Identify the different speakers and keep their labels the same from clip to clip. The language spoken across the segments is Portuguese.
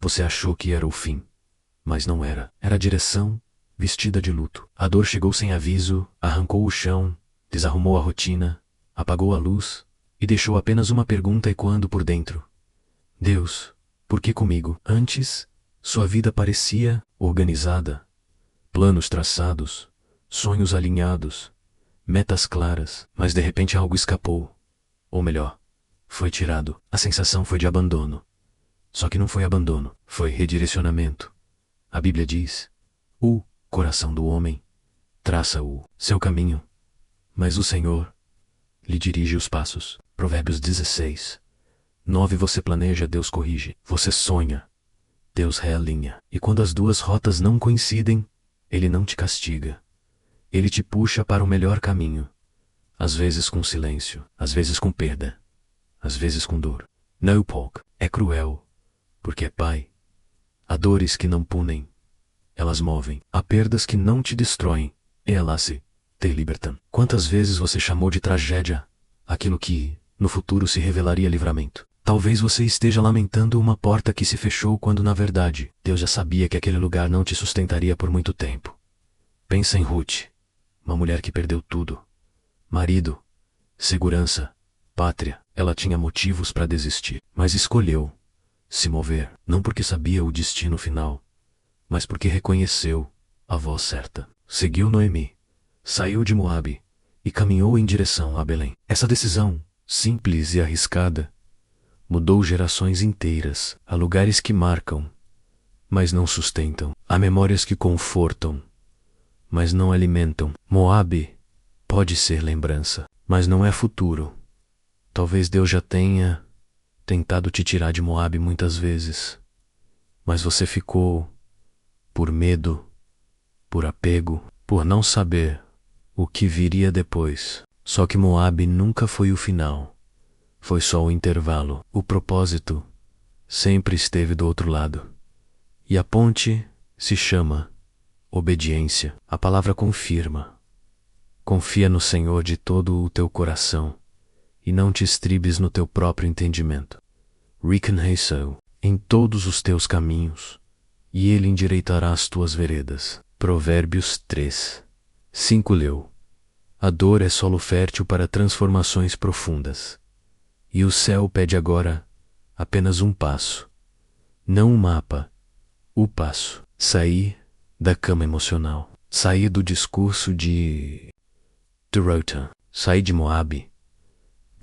Speaker 1: Você achou que era o fim, mas não era. Era a direção, vestida de luto. A dor chegou sem aviso, arrancou o chão, desarrumou a rotina, apagou a luz e deixou apenas uma pergunta ecoando por dentro. Deus, por que comigo? Antes, sua vida parecia organizada. Planos traçados, sonhos alinhados, metas claras, mas de repente algo escapou. Ou melhor, foi tirado. A sensação foi de abandono. Só que não foi abandono, foi redirecionamento. A Bíblia diz: o coração do homem traça o seu caminho, mas o Senhor lhe dirige os passos. Provérbios 16, 9. Você planeja, Deus corrige. Você sonha, Deus realinha. E quando as duas rotas não coincidem, Ele não te castiga. Ele te puxa para o melhor caminho. Às vezes com silêncio, às vezes com perda, às vezes com dor. No pork é cruel, porque é pai. Há dores que não punem, elas movem. Há perdas que não te destroem, elas te libertam. Quantas vezes você chamou de tragédia aquilo que, no futuro, se revelaria livramento? Talvez você esteja lamentando uma porta que se fechou quando, na verdade, Deus já sabia que aquele lugar não te sustentaria por muito tempo. Pensa em Ruth, uma mulher que perdeu tudo. Marido, segurança, pátria. Ela tinha motivos para desistir, mas escolheu se mover, não porque sabia o destino final, mas porque reconheceu a voz certa. Seguiu Noemi, saiu de Moabe e caminhou em direção a Belém. Essa decisão, simples e arriscada, mudou gerações inteiras. Há lugares que marcam, mas não sustentam. Há memórias que confortam, mas não alimentam. Moabe pode ser lembrança, mas não é futuro. Talvez Deus já tenha tentado te tirar de Moabe muitas vezes, mas você ficou por medo, por apego, por não saber o que viria depois. Só que Moabe nunca foi o final, foi só o intervalo. O propósito sempre esteve do outro lado. E a ponte se chama obediência. A palavra confirma. Confia no Senhor de todo o teu coração e não te estribes no teu próprio entendimento. Reconheça-o em todos os teus caminhos, e Ele endireitará as tuas veredas. Provérbios 3, 5. Leu: a dor é solo fértil para transformações profundas, e o céu pede agora apenas um passo, não um mapa, o passo. Sair da cama emocional, sair do discurso de derrota, sair de Moabe,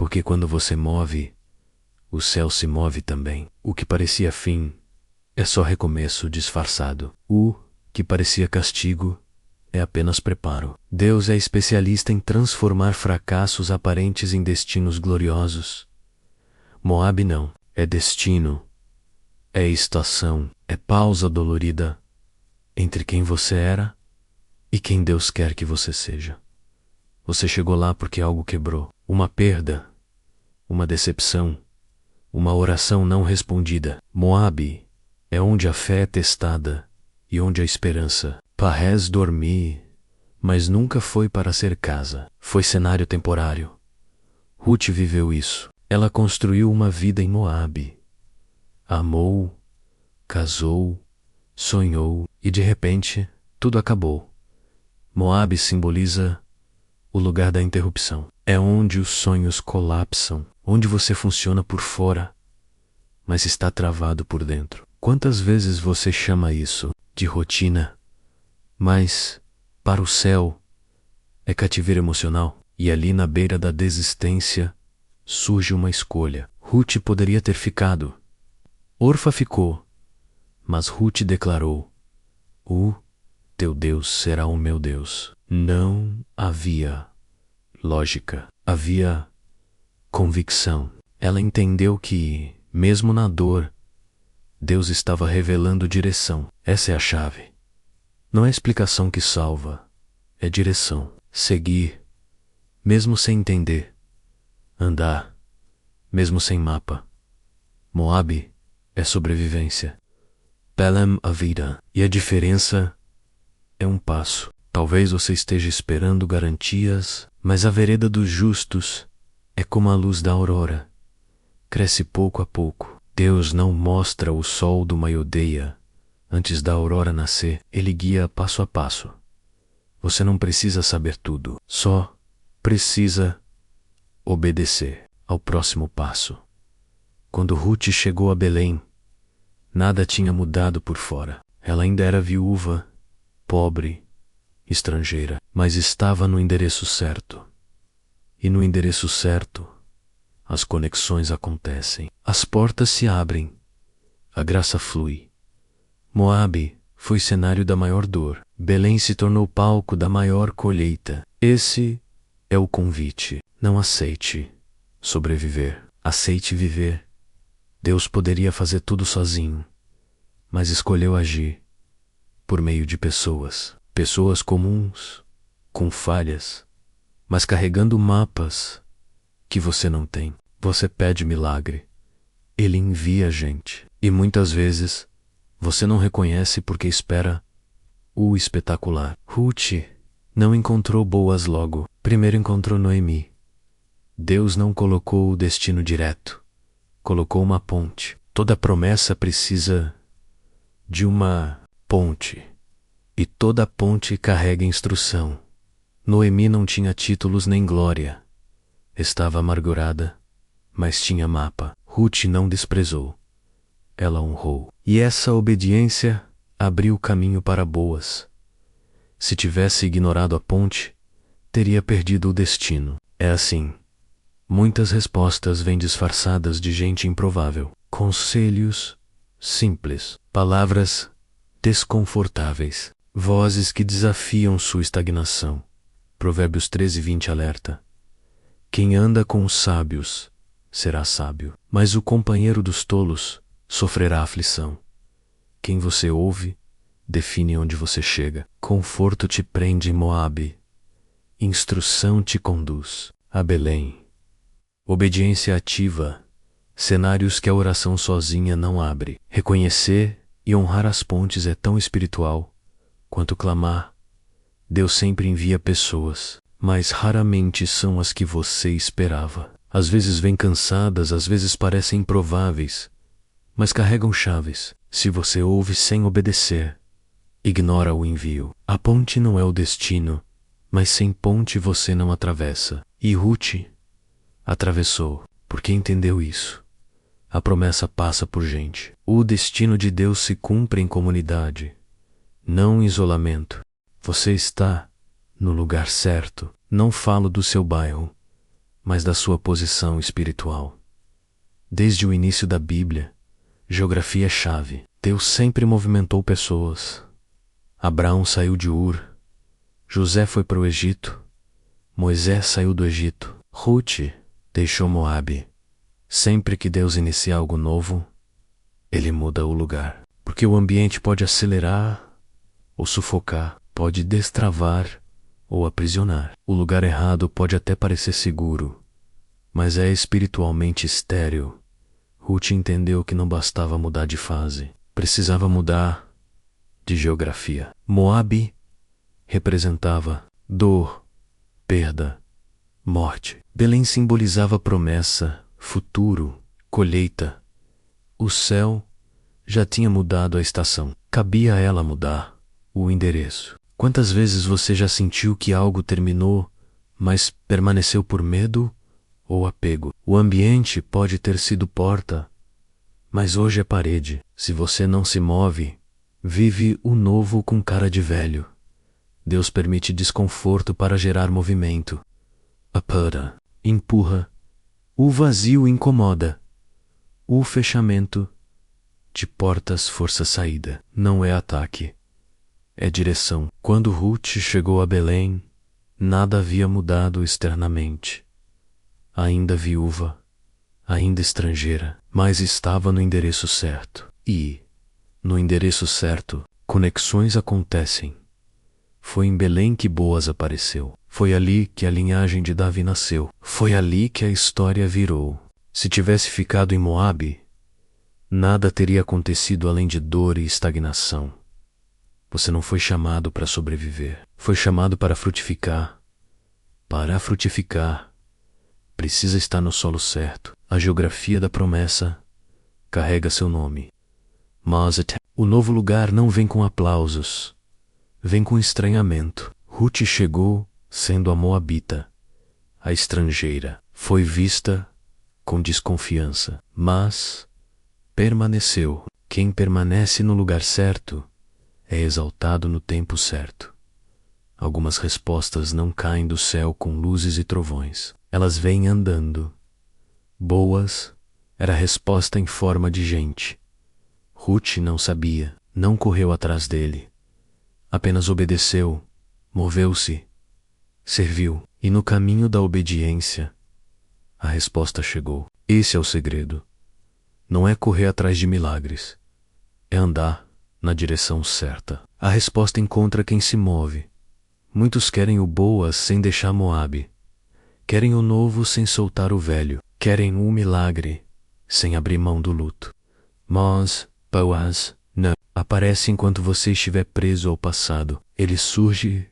Speaker 1: porque quando você move, o céu se move também. O que parecia fim é só recomeço disfarçado. O que parecia castigo é apenas preparo. Deus é especialista em transformar fracassos aparentes em destinos gloriosos. Moabe não. É destino, é estação, é pausa dolorida entre quem você era e quem Deus quer que você seja. Você chegou lá porque algo quebrou. Uma perda, uma decepção, uma oração não respondida. Moabe é onde a fé é testada e onde a esperança. Parés dormir, mas nunca foi para ser casa. Foi cenário temporário. Ruth viveu isso. Ela construiu uma vida em Moabe. Amou, casou, sonhou e de repente tudo acabou. Moabe simboliza o lugar da interrupção. É onde os sonhos colapsam, onde você funciona por fora, mas está travado por dentro. Quantas vezes você chama isso de rotina, mas para o céu é cativeiro emocional? E ali na beira da desistência surge uma escolha. Ruth poderia ter ficado. Orfa ficou, mas Ruth declarou: o teu Deus será o meu Deus. Não havia lógica, havia convicção. Ela entendeu que, mesmo na dor, Deus estava revelando direção. Essa é a chave. Não é explicação que salva, é direção. Seguir, mesmo sem entender. Andar, mesmo sem mapa. Moabe é sobrevivência. Belém a vida. E a diferença é um passo. Talvez você esteja esperando garantias, mas a vereda dos justos é como a luz da aurora. Cresce pouco a pouco. Deus não mostra o sol de uma aldeia antes da aurora nascer. Ele guia passo a passo. Você não precisa saber tudo, só precisa obedecer ao próximo passo. Quando Ruth chegou a Belém, nada tinha mudado por fora. Ela ainda era viúva, pobre, estrangeira, mas estava no endereço certo. E no endereço certo, as conexões acontecem. As portas se abrem. A graça flui. Moabe foi cenário da maior dor. Belém se tornou palco da maior colheita. Esse é o convite. Não aceite sobreviver. Aceite viver. Deus poderia fazer tudo sozinho, mas escolheu agir por meio de pessoas. Pessoas comuns, com falhas, mas carregando mapas que você não tem. Você pede milagre. Ele envia gente. E muitas vezes você não reconhece porque espera o espetacular. Ruth não encontrou Boaz logo. Primeiro encontrou Noemi. Deus não colocou o destino direto. Colocou uma ponte. Toda promessa precisa de uma ponte. E toda ponte carrega instrução. Noemi não tinha títulos nem glória. Estava amargurada, mas tinha mapa. Ruth não desprezou. Ela honrou. E essa obediência abriu o caminho para Boaz. Se tivesse ignorado a ponte, teria perdido o destino. É assim. Muitas respostas vêm disfarçadas de gente improvável. Conselhos simples. Palavras desconfortáveis. Vozes que desafiam sua estagnação. Provérbios 13:20 alerta. Quem anda com os sábios será sábio, mas o companheiro dos tolos sofrerá aflição. Quem você ouve define onde você chega. Conforto te prende em Moabe. Instrução te conduz a Belém. Obediência ativa. Cenários que a oração sozinha não abre. Reconhecer e honrar as pontes é tão espiritual quanto clamar. Deus sempre envia pessoas, mas raramente são as que você esperava. Às vezes vêm cansadas, às vezes parecem improváveis, mas carregam chaves. Se você ouve sem obedecer, ignora o envio. A ponte não é o destino, mas sem ponte você não atravessa. E Ruth atravessou, porque entendeu isso. A promessa passa por gente. O destino de Deus se cumpre em comunidade, não em isolamento. Você está no lugar certo. Não falo do seu bairro, mas da sua posição espiritual. Desde o início da Bíblia, geografia é chave. Deus sempre movimentou pessoas. Abraão saiu de Ur. José foi para o Egito. Moisés saiu do Egito. Ruth deixou Moabe. Sempre que Deus inicia algo novo, Ele muda o lugar. Porque o ambiente pode acelerar ou sufocar, pode destravar ou aprisionar. O lugar errado pode até parecer seguro, mas é espiritualmente estéril. Ruth entendeu que não bastava mudar de fase, precisava mudar de geografia. Moabe representava dor, perda, morte. Belém simbolizava promessa, futuro, colheita. O céu já tinha mudado a estação. Cabia a ela mudar o endereço. Quantas vezes você já sentiu que algo terminou, mas permaneceu por medo ou apego? O ambiente pode ter sido porta, mas hoje é parede. Se você não se move, vive o novo com cara de velho. Deus permite desconforto para gerar movimento. Apada, empurra. O vazio incomoda. O fechamento de portas força saída. Não é ataque, é direção. Quando Ruth chegou a Belém, nada havia mudado externamente. Ainda viúva, ainda estrangeira, mas estava no endereço certo. E, no endereço certo, conexões acontecem. Foi em Belém que Boaz apareceu. Foi ali que a linhagem de Davi nasceu. Foi ali que a história virou. Se tivesse ficado em Moabe, nada teria acontecido além de dor e estagnação. Você não foi chamado para sobreviver. Foi chamado para frutificar. Para frutificar, precisa estar no solo certo. A geografia da promessa carrega seu nome. Mas o novo lugar não vem com aplausos, vem com estranhamento. Ruth chegou sendo a moabita, a estrangeira. Foi vista com desconfiança, mas permaneceu. Quem permanece no lugar certo é exaltado no tempo certo. Algumas respostas não caem do céu com luzes e trovões. Elas vêm andando. Boaz era a resposta em forma de gente. Ruth não sabia, não correu atrás dele. Apenas obedeceu, moveu-se, serviu. E no caminho da obediência, a resposta chegou. Esse é o segredo. Não é correr atrás de milagres. É andar na direção certa. A resposta encontra quem se move. Muitos querem o Boaz sem deixar Moabe. Querem o novo sem soltar o velho. Querem o milagre sem abrir mão do luto. Mas Boaz não aparece enquanto você estiver preso ao passado. Ele surge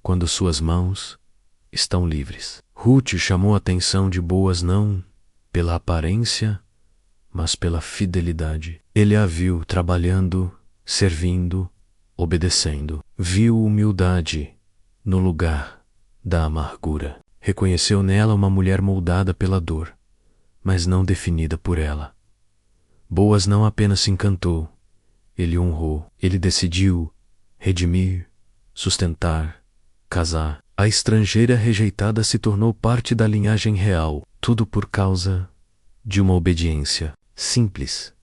Speaker 1: quando suas mãos estão livres. Ruth chamou a atenção de Boaz não pela aparência, mas pela fidelidade. Ele a viu trabalhando, servindo, obedecendo. Viu humildade no lugar da amargura. Reconheceu nela uma mulher moldada pela dor, mas não definida por ela. Boaz não apenas se encantou, ele honrou. Ele decidiu redimir, sustentar, casar. A estrangeira rejeitada se tornou parte da linhagem real, tudo por causa de uma obediência simples.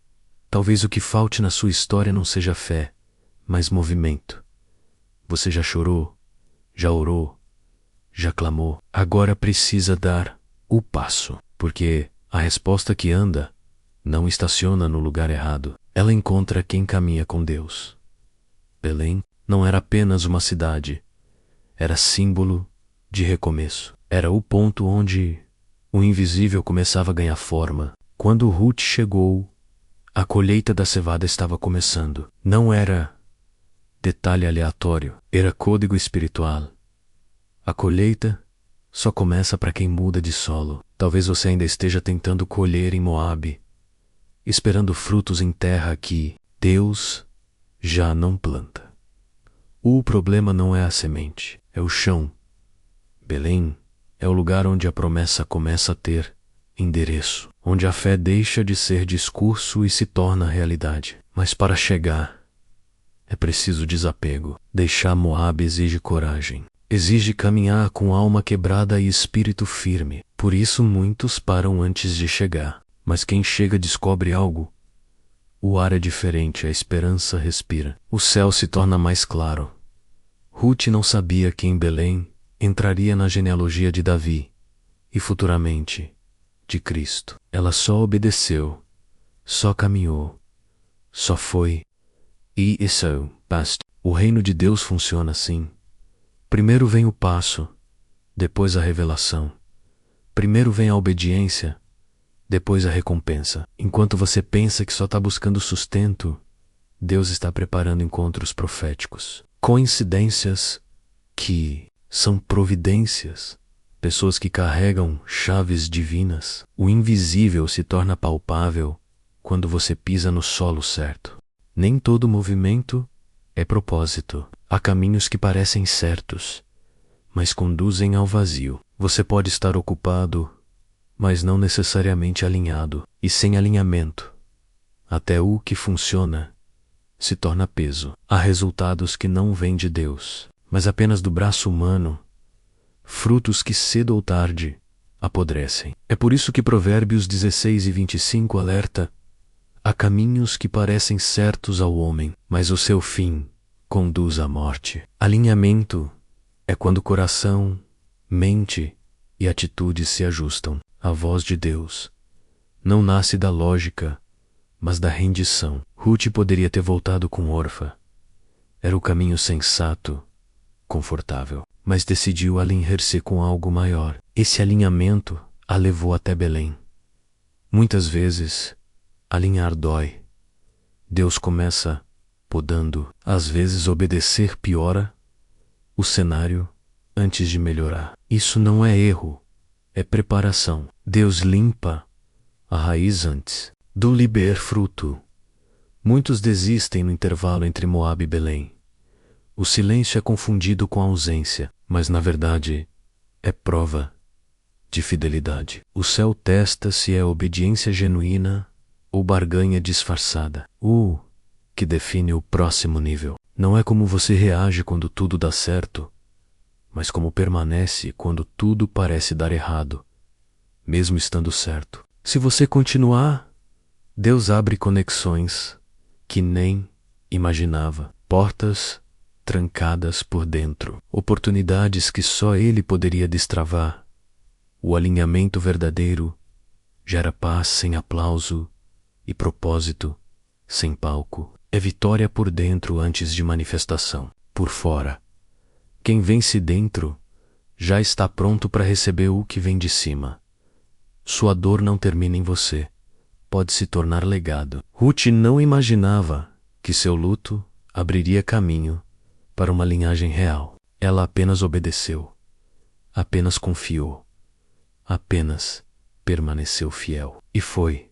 Speaker 1: Talvez o que falte na sua história não seja fé, mas movimento. Você já chorou, já orou, já clamou. Agora precisa dar o passo, porque a resposta que anda não estaciona no lugar errado. Ela encontra quem caminha com Deus. Belém não era apenas uma cidade. Era símbolo de recomeço. Era o ponto onde o invisível começava a ganhar forma. Quando Ruth chegou, a colheita da cevada estava começando. Não era detalhe aleatório, era código espiritual. A colheita só começa para quem muda de solo. Talvez você ainda esteja tentando colher em Moabe, esperando frutos em terra que Deus já não planta. O problema não é a semente, é o chão. Belém é o lugar onde a promessa começa a ter endereço, onde a fé deixa de ser discurso e se torna realidade. Mas para chegar, é preciso desapego. Deixar Moabe exige coragem. Exige caminhar com alma quebrada e espírito firme. Por isso muitos param antes de chegar. Mas quem chega descobre algo. O ar é diferente, a esperança respira. O céu se torna mais claro. Ruth não sabia que em Belém entraria na genealogia de Davi e futuramente de Cristo. Ela só obedeceu, só caminhou, só foi. E isso basta. O reino de Deus funciona assim. Primeiro vem o passo, depois a revelação. Primeiro vem a obediência, depois a recompensa. Enquanto você pensa que só está buscando sustento, Deus está preparando encontros proféticos. Coincidências que são providências. Pessoas que carregam chaves divinas. O invisível se torna palpável quando você pisa no solo certo. Nem todo movimento é propósito. Há caminhos que parecem certos, mas conduzem ao vazio. Você pode estar ocupado, mas não necessariamente alinhado. E sem alinhamento, até o que funciona se torna peso. Há resultados que não vêm de Deus, mas apenas do braço humano, frutos que cedo ou tarde apodrecem. É por isso que Provérbios 16:25 alerta: há caminhos que parecem certos ao homem, mas o seu fim conduz à morte. Alinhamento é quando coração, mente e atitude se ajustam. A voz de Deus não nasce da lógica, mas da rendição. Ruth poderia ter voltado com Orfa. Era o caminho sensato, confortável, mas decidiu alinhar-se com algo maior. Esse alinhamento a levou até Belém. Muitas vezes, alinhar dói. Deus começa podando. Às vezes obedecer piora o cenário antes de melhorar. Isso não é erro, é preparação. Deus limpa a raiz antes. do liber fruto. Muitos desistem no intervalo entre Moabe e Belém. O silêncio é confundido com a ausência, mas na verdade é prova de fidelidade. O céu testa se é obediência genuína ou barganha disfarçada. O que define o próximo nível não é como você reage quando tudo dá certo, mas como permanece quando tudo parece dar errado, mesmo estando certo. Se você continuar, Deus abre conexões que nem imaginava, portas trancadas por dentro, oportunidades que só Ele poderia destravar. O alinhamento verdadeiro gera paz sem aplauso e propósito sem palco. É vitória por dentro antes de manifestação. Por fora, quem vence dentro já está pronto para receber o que vem de cima. Sua dor não termina em você, pode se tornar legado. Ruth não imaginava que seu luto abriria caminho para uma linhagem real. Ela apenas obedeceu, apenas confiou, apenas permaneceu fiel. E foi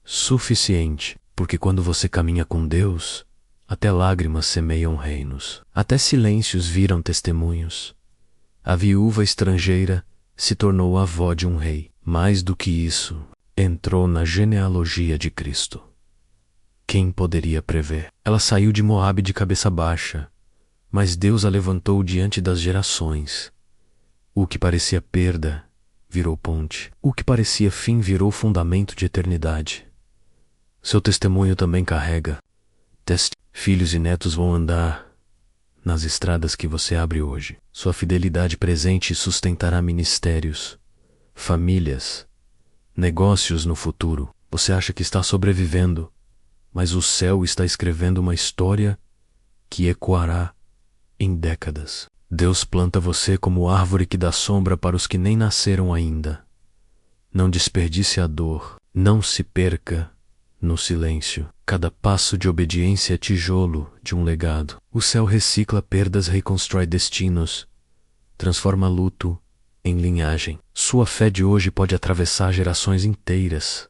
Speaker 1: suficiente, porque quando você caminha com Deus, até lágrimas semeiam reinos, até silêncios viram testemunhos. A viúva estrangeira se tornou avó de um rei. Mais do que isso, entrou na genealogia de Cristo. Quem poderia prever? Ela saiu de Moabe de cabeça baixa, mas Deus a levantou diante das gerações. O que parecia perda virou ponte. O que parecia fim virou fundamento de eternidade. Seu testemunho também carrega. Filhos e netos vão andar nas estradas que você abre hoje. Sua fidelidade presente sustentará ministérios, famílias, negócios no futuro. Você acha que está sobrevivendo, mas o céu está escrevendo uma história que ecoará em décadas. Deus planta você como árvore que dá sombra para os que nem nasceram ainda. Não desperdice a dor, não se perca no silêncio. Cada passo de obediência é tijolo de um legado. O céu recicla perdas, reconstrói destinos, transforma luto em linhagem. Sua fé de hoje pode atravessar gerações inteiras.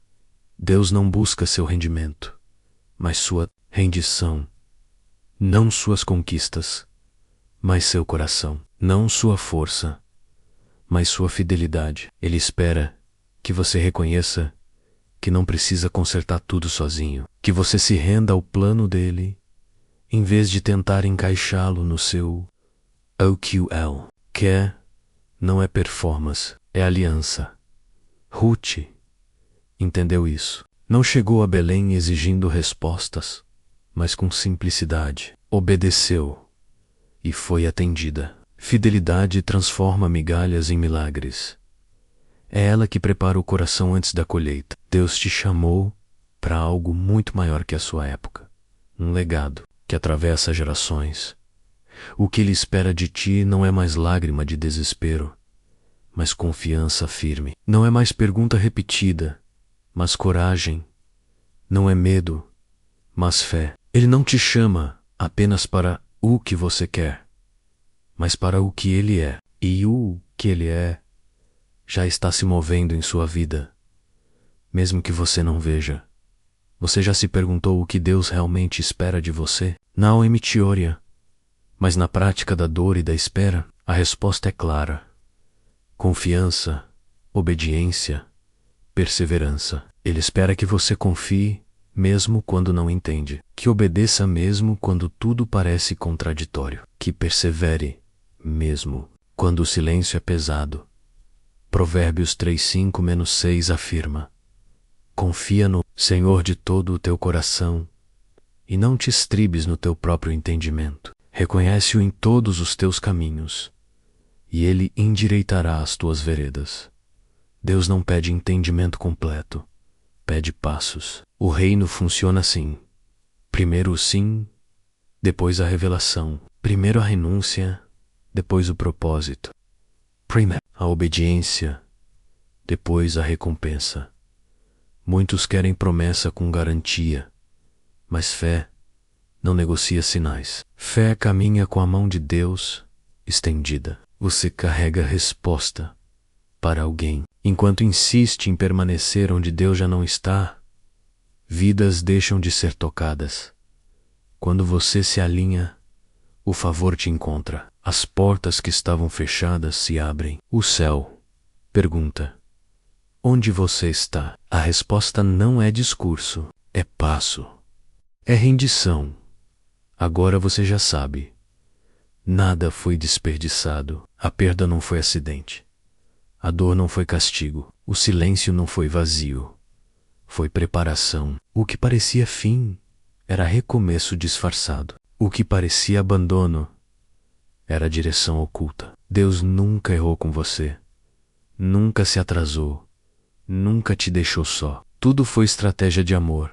Speaker 1: Deus não busca seu rendimento, mas sua rendição. Não suas conquistas, mas seu coração. Não sua força, mas sua fidelidade. Ele espera que você reconheça que não precisa consertar tudo sozinho, que você se renda ao plano dele, em vez de tentar encaixá-lo no seu OQL. Quer não é performance, é aliança. Ruth entendeu isso. Não chegou a Belém exigindo respostas, mas com simplicidade. Obedeceu e foi atendida. Fidelidade transforma migalhas em milagres. É ela que prepara o coração antes da colheita. Deus te chamou para algo muito maior que a sua época. Um legado que atravessa gerações. O que Ele espera de ti não é mais lágrima de desespero, mas confiança firme. Não é mais pergunta repetida, mas coragem. Não é medo, mas fé. Ele não te chama apenas para o que você quer, mas para o que Ele é. E o que Ele é já está se movendo em sua vida, mesmo que você não veja. Você já se perguntou o que Deus realmente espera de você? Não em teoria, mas na prática da dor e da espera, a resposta é clara. Confiança, obediência, perseverança. Ele espera que você confie mesmo quando não entende, que obedeça mesmo quando tudo parece contraditório, que persevere mesmo quando o silêncio é pesado. Provérbios 3:5-6 afirma: confia no Senhor de todo o teu coração e não te estribes no teu próprio entendimento. Reconhece-o em todos os teus caminhos e Ele endireitará as tuas veredas. Deus não pede entendimento completo, pede passos. O reino funciona assim: primeiro o sim, depois a revelação. Primeiro a renúncia, depois o propósito. Primeiro a obediência, depois a recompensa. Muitos querem promessa com garantia, mas fé não negocia sinais. Fé caminha com a mão de Deus estendida. Você carrega resposta para alguém. Enquanto insiste em permanecer onde Deus já não está, Vidas deixam de ser tocadas. Quando você se alinha, o favor te encontra. As portas que estavam fechadas se abrem. O céu pergunta: onde você está? A resposta não é discurso, é passo. É rendição. Agora você já sabe. Nada foi desperdiçado. A perda não foi acidente. A dor não foi castigo. O silêncio não foi vazio. Foi preparação. O que parecia fim era recomeço disfarçado. O que parecia abandono era direção oculta. Deus nunca errou com você. Nunca se atrasou. Nunca te deixou só. Tudo foi estratégia de amor.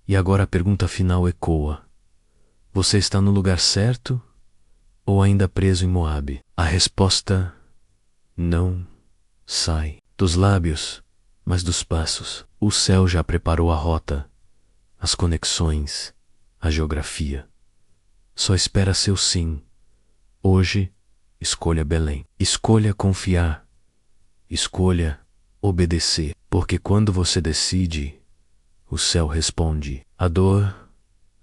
Speaker 1: E agora a pergunta final ecoa: você está no lugar certo ou ainda preso em Moabe? A resposta não sai dos lábios, mas dos passos. O céu já preparou a rota, as conexões, a geografia. Só espera seu sim. Hoje, escolha Belém. Escolha confiar. Escolha obedecer. Porque quando você decide, o céu responde. A dor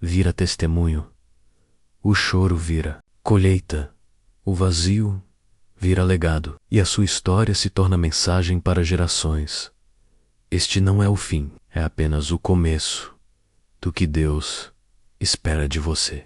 Speaker 1: vira testemunho. O choro vira colheita. O vazio vira legado. E a sua história se torna mensagem para gerações. Este não é o fim, é apenas o começo do que Deus espera de você.